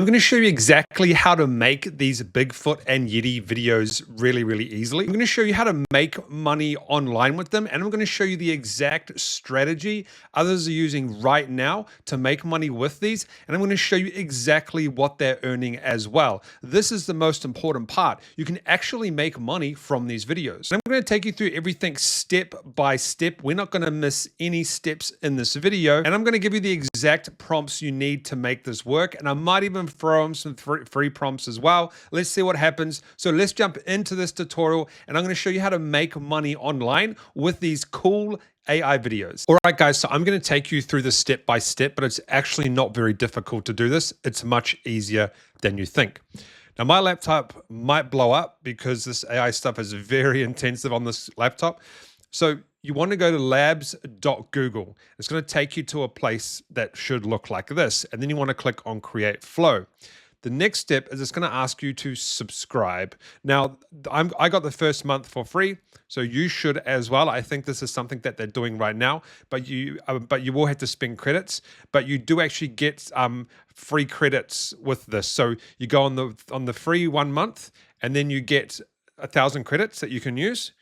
I'm going to show you exactly how to make these Bigfoot and Yeti videos really easily. I'm going to show you how to make money online with them, and I'm going to show you the exact strategy others are using right now to make money with these, and I'm going to show you exactly what they're earning as well. This is the most important part. You can actually make money from these videos. I'm going to take you through everything step by step. We're not going to miss any steps in this video, and I'm going to give you the exact prompts you need to make this work, and I might even throw in some free prompts as well. Let's see what happens. So let's jump into this tutorial, and I'm going to show you how to make money online with these cool AI videos. All right, guys, so I'm going to take you through this step by step, but it's actually not very difficult to do this. It's much easier than you think. Now, my laptop might blow up because this AI stuff is very intensive on this laptop. So you want to go to labs.google. It's going to take you to a place that should look like this. And then you want to click on Create Flow. The next step is it's going to ask you to subscribe. Now, I got the first month for free, so you should as well. I think this is something that they're doing right now, but you will have to spend credits. But you do actually get free credits with this. So you go on the free 1 month, and then you get 1,000 credits that you can use.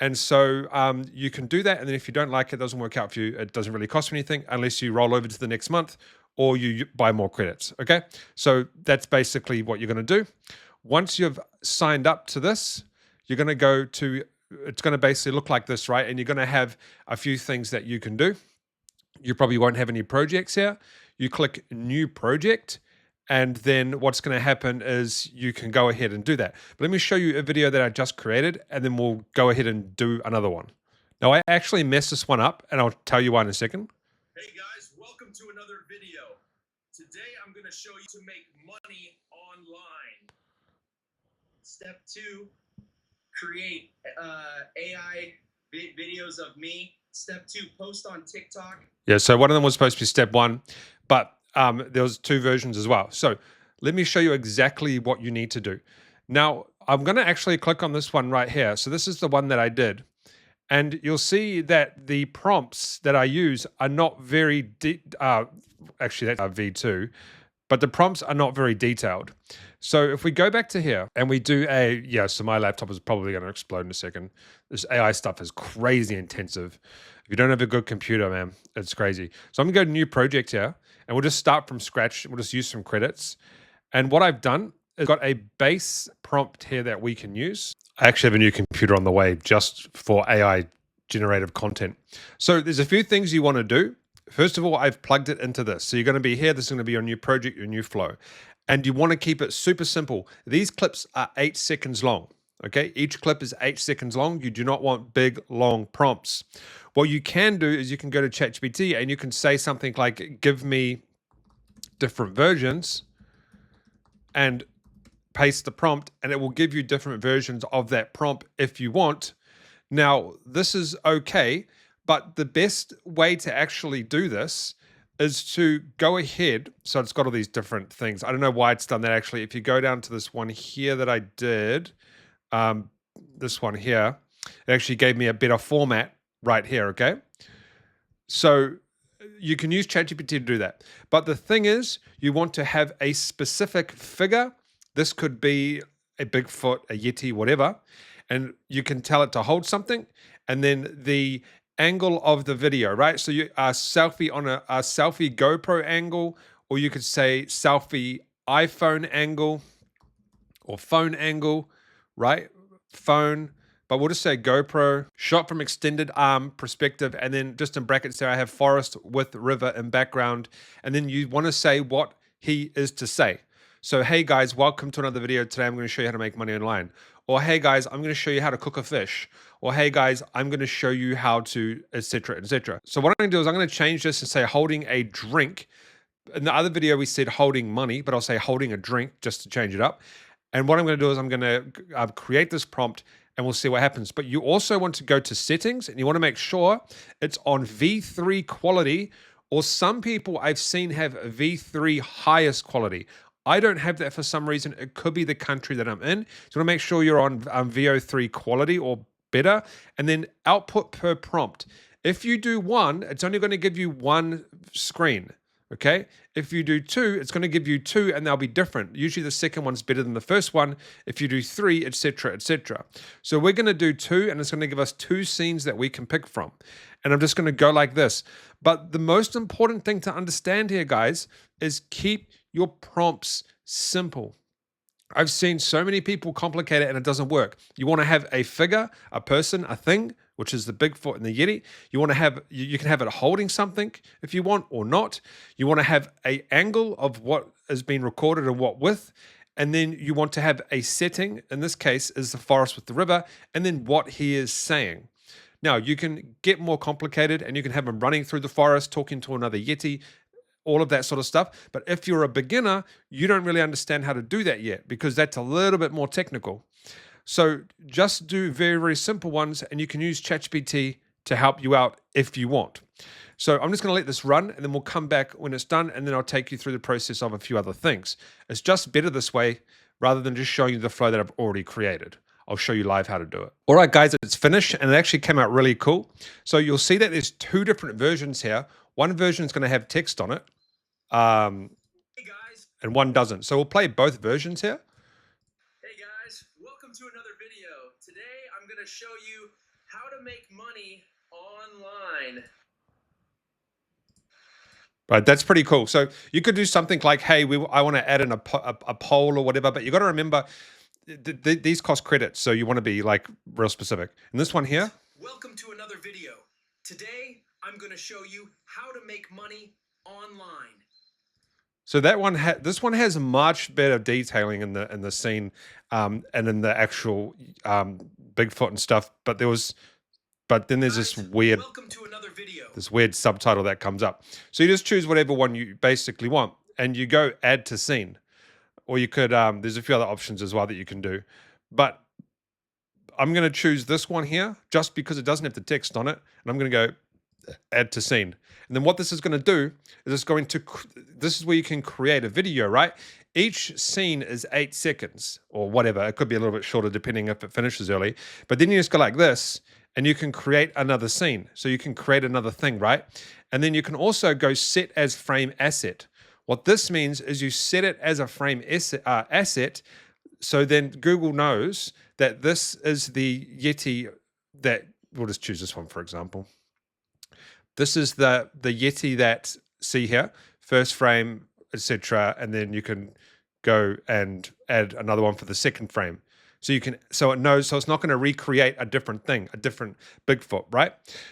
And so you can do that. And then if you don't like it, doesn't work out for you, it doesn't really cost you anything unless you roll over to the next month or you buy more credits, okay? So that's basically what you're gonna do. Once you've signed up to this, you're gonna go to, it's gonna basically look like this, right? And you're gonna have a few things that you can do. You probably won't have any projects here. You click New Project, and then what's going to happen is you can go ahead and do that. But let me show you a video that I just created, and then we'll go ahead and do another one. Now, I actually messed this one up, and I'll tell you why in a second. Hey guys, welcome to another video. Today, I'm going to show you to make money online. Step 2, create AI videos of me. Step 2, post on TikTok. Yeah, so one of them was supposed to be step 1, but there was 2 versions as well. So let me show you exactly what you need to do. Now, I'm going to actually click on this one right here. So this is the one that I did. And you'll see that the prompts that I use are not very, actually that's V2, but the prompts are not very detailed. So if we go back to here and we do so my laptop is probably going to explode in a second. This AI stuff is crazy intensive. If you don't have a good computer, man, it's crazy. So I'm going to go to New Project here, and we'll just start from scratch. We'll just use some credits. And what I've done is got a base prompt here that we can use. I actually have a new computer on the way just for AI generative content. So there's a few things you want to do. First of all, I've plugged it into this. So you're going to be here. This is going to be your new project, your new flow. And you want to keep it super simple. These clips are 8 seconds long. Okay, each clip is 8 seconds long. You do not want big, long prompts. What you can do is you can go to ChatGPT and you can say something like, give me different versions, and paste the prompt, and it will give you different versions of that prompt if you want. Now, this is okay, but the best way to actually do this is to go ahead. So it's got all these different things. I don't know why it's done that actually. If you go down to this one here that I did, this one here, it actually gave me a better format right here, okay? So you can use ChatGPT to do that. But the thing is, you want to have a specific figure. This could be a Bigfoot, a Yeti, whatever. And you can tell it to hold something. And then the angle of the video, right? So you are selfie on a selfie GoPro angle, or you could say selfie iPhone angle or phone angle, right? Phone, but we'll just say GoPro, shot from extended arm perspective, and then just in brackets there I have forest with river in background, and then you want to say what he is to say. So, hey guys, welcome to another video. Today I'm going to show you how to make money online. Or hey guys, I'm going to show you how to cook a fish. Or hey guys, I'm going to show you how to, etc., etc. So what I'm going to do is I'm going to change this and say holding a drink. In the other video we said holding money, but I'll say holding a drink just to change it up. And what I'm going to do is I'm going to create this prompt, and we'll see what happens. But you also want to go to settings, and you want to make sure it's on V3 quality, or some people I've seen have V3 highest quality. I don't have that for some reason. It could be the country that I'm in. So you want to make sure you're on VO3 quality or better, and then output per prompt. If you do 1, it's only going to give you 1 screen. Okay, if you do 2, it's going to give you 2 and they'll be different. Usually the second one's better than the first one. If you do 3, etc., etc. So we're going to do 2 and it's going to give us 2 scenes that we can pick from. And I'm just going to go like this. But the most important thing to understand here, guys, is keep your prompts simple. I've seen so many people complicate it and it doesn't work. You want to have a figure, a person, a thing, which is the Bigfoot and the Yeti. You want to have, you can have it holding something if you want or not. You want to have an angle of what is being recorded and what width. And then you want to have a setting, in this case is the forest with the river, and then what he is saying. Now, you can get more complicated and you can have him running through the forest, talking to another Yeti, all of that sort of stuff. But if you're a beginner, you don't really understand how to do that yet because that's a little bit more technical. So just do very, very simple ones and you can use ChatGPT to help you out if you want. So I'm just going to let this run and then we'll come back when it's done and then I'll take you through the process of a few other things. It's just better this way rather than just showing you the flow that I've already created. I'll show you live how to do it. All right, guys, it's finished and it actually came out really cool. So you'll see that there's 2 different versions here. One version is going to have text on it, Hey guys. and one doesn't. So we'll play both versions here. Hey guys, welcome to another video. Today I'm going to show you how to make money online. Right, that's pretty cool. So you could do something like, hey, I want to add in a poll or whatever, but you got to remember these cost credits. So you want to be like real specific. And this one here. Welcome to another video. Today I'm going to show you how to make money online. So that one, this one has much better detailing in the scene, and in the actual Bigfoot and stuff. But then there's this weird, welcome to another video. This weird subtitle that comes up. So you just choose whatever one you basically want, and you go add to scene, or you could. There's a few other options as well that you can do, but I'm going to choose this one here just because it doesn't have the text on it, and I'm going to go add to scene. And then what this is going to do is it's going to, this is where you can create a video, right? Each scene is 8 seconds or whatever. It could be a little bit shorter depending if it finishes early. But then you just go like this and you can create another scene. So you can create another thing, right? And then you can also go set as frame asset. What this means is you set it as a frame asset. So then Google knows that this is the Yeti that, we'll just choose this one for example. This is the Yeti that, see here, first frame, etc. And then you can go and add another one for the second frame. So you can, so it knows, so it's not going to recreate a different thing, a different Bigfoot, right?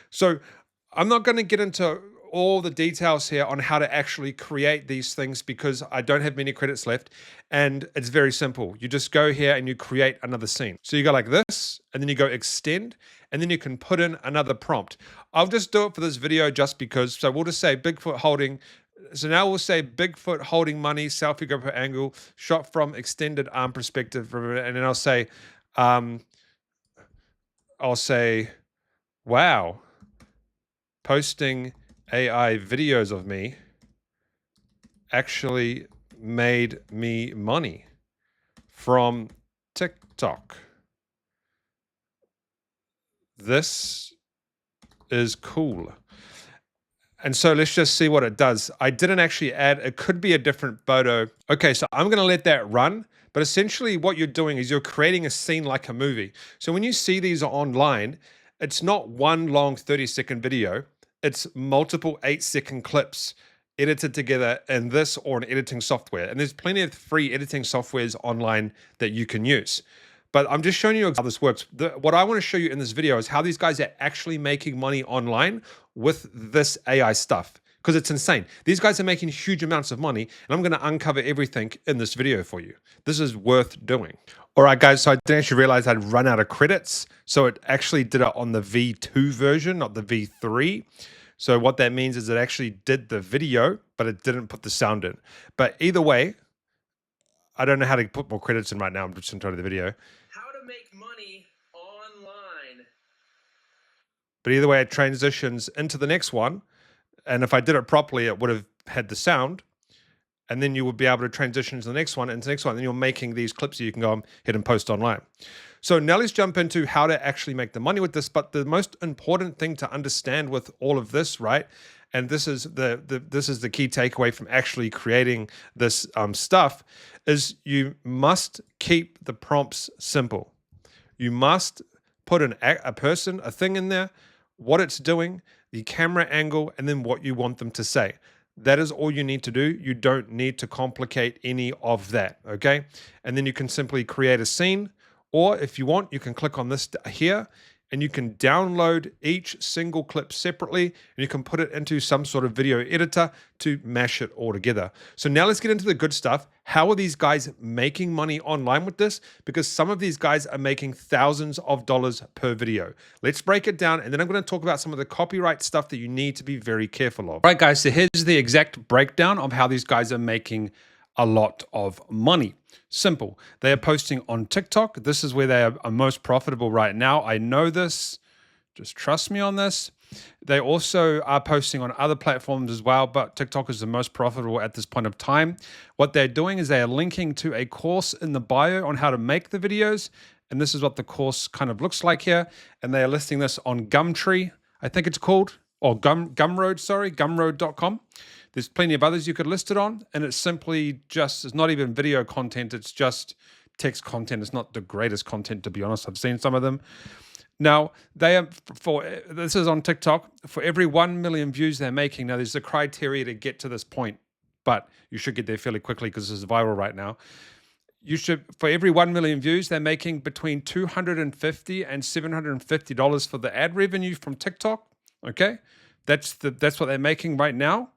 So I'm not going to get into all the details here on how to actually create these things because I don't have many credits left and it's very simple. You just go here and you create another scene. So you go like this and then you go extend and then you can put in another prompt. I'll just do it for this video just because. So we'll just say Bigfoot holding. So now we'll say Bigfoot holding money, selfie GoPro angle, shot from extended arm perspective. And then I'll say, wow, posting AI videos of me actually made me money from TikTok. This is cool. And so let's just see what it does. I didn't actually add, it could be a different photo. Okay, so I'm gonna let that run, but essentially what you're doing is you're creating a scene like a movie. So when you see these online, it's not one long 30-second video, it's multiple 8-second clips edited together in this or an editing software. And there's plenty of free editing softwares online that you can use. But I'm just showing you how this works. What I want to show you in this video is how these guys are actually making money online with this AI stuff, because it's insane. These guys are making huge amounts of money, and I'm going to uncover everything in this video for you. This is worth doing. All right, guys, so I didn't actually realize I'd run out of credits. So it actually did it on the V2 version, not the V3. So what that means is it actually did the video, but it didn't put the sound in. But either way, I don't know how to put more credits in right now. I'm just going to the video. How to make money online. But either way, it transitions into the next one. And if I did it properly, it would have had the sound. And then you would be able to transition to the next one and the next one. And you're making these clips that you can go ahead and post online. So now let's jump into how to actually make the money with this. But the most important thing to understand with all of this, right? and this is this is the key takeaway from actually creating this stuff, is you must keep the prompts simple. You must put a person, a thing in there, what it's doing, the camera angle, and then what you want them to say. That is all you need to do. You don't need to complicate any of that, okay? And then you can simply create a scene, or if you want, you can click on this here, and you can download each single clip separately, and you can put it into some sort of video editor to mash it all together. So now let's get into the good stuff. How are these guys making money online with this? Because some of these guys are making thousands of dollars per video. Let's break it down, and then I'm going to talk about some of the copyright stuff that you need to be very careful of. All right, guys, so here's the exact breakdown of how these guys are making a lot of money. Simple. They are posting on TikTok. This is where they are most profitable right now. I know this. Just trust me on this. They also are posting on other platforms as well, but TikTok is the most profitable at this point of time. What they're doing is they are linking to a course in the bio on how to make the videos. And this is what the course kind of looks like here. And they are listing this on Gumtree, I think it's called, or Gumroad, sorry, gumroad.com. There's plenty of others you could list it on, and it's simply just, it's not even video content, it's just text content. It's not the greatest content, to be honest. I've seen some of them. Now, they are, this is on TikTok, for every 1 million views they're making. Now, there's a criteria to get to this point, but you should get there fairly quickly because this is viral right now. You should, for every 1 million views, they're making between $250 and $750 for the ad revenue from TikTok. Okay, that's what they're making right now.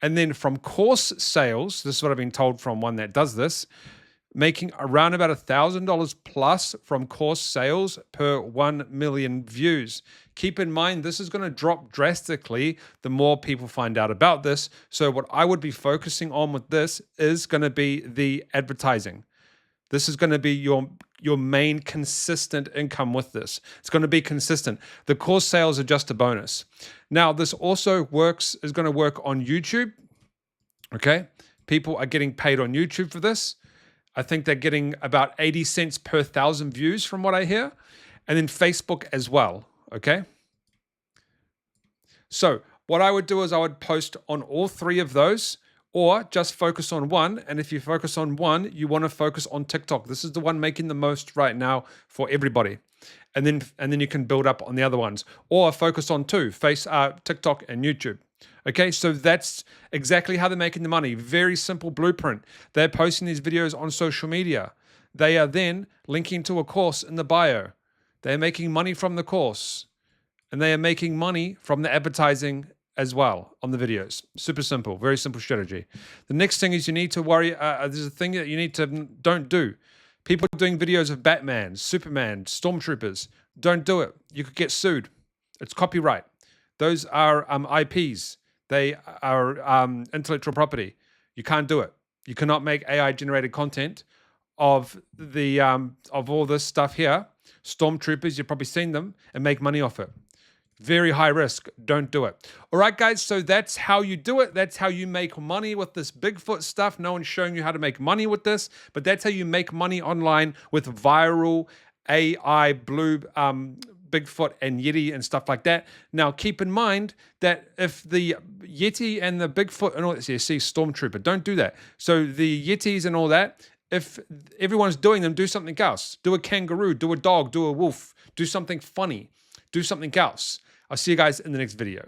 And then from course sales, this is what I've been told from one that does this, making around about $1,000 plus from course sales per 1 million views. Keep in mind, this is going to drop drastically the more people find out about this. So what I would be focusing on with this is going to be the advertising. This is going to be your main consistent income with this. It's going to be consistent. The course sales are just a bonus. Now, this also is going to work on YouTube. Okay. People are getting paid on YouTube for this. I think they're getting about 80 cents per 1,000 views from what I hear. And then Facebook as well. Okay. So what I would do is I would post on all three of those, or just focus on one. And if you focus on one, you want to focus on TikTok. This is the one making the most right now for everybody. And then you can build up on the other ones, or focus on two, TikTok and YouTube. Okay, so that's exactly how they're making the money. Very simple blueprint. They're posting these videos on social media. They are then linking to a course in the bio. They're making money from the course, and they are making money from the advertising as well on the videos. Super simple, very simple strategy. The next thing is you need to worry, there's a thing that you need to don't do. People doing videos of Batman, Superman, Stormtroopers, don't do it. You could get sued. It's copyright. Those are IPs. They are intellectual property. You can't do it. You cannot make AI generated content of all this stuff here. Stormtroopers, you've probably seen them, and make money off it. Very high risk. Don't do it. All right, guys. So that's how you do it. That's how you make money with this Bigfoot stuff. No one's showing you how to make money with this, but that's how you make money online with viral AI, blue, Bigfoot and Yeti and stuff like that. Now, keep in mind that if the Yeti and the Bigfoot and all that, you see Stormtrooper, don't do that. So the Yetis and all that, if everyone's doing them, do something else. Do a kangaroo, do a dog, do a wolf, do something funny, do something else. I'll see you guys in the next video.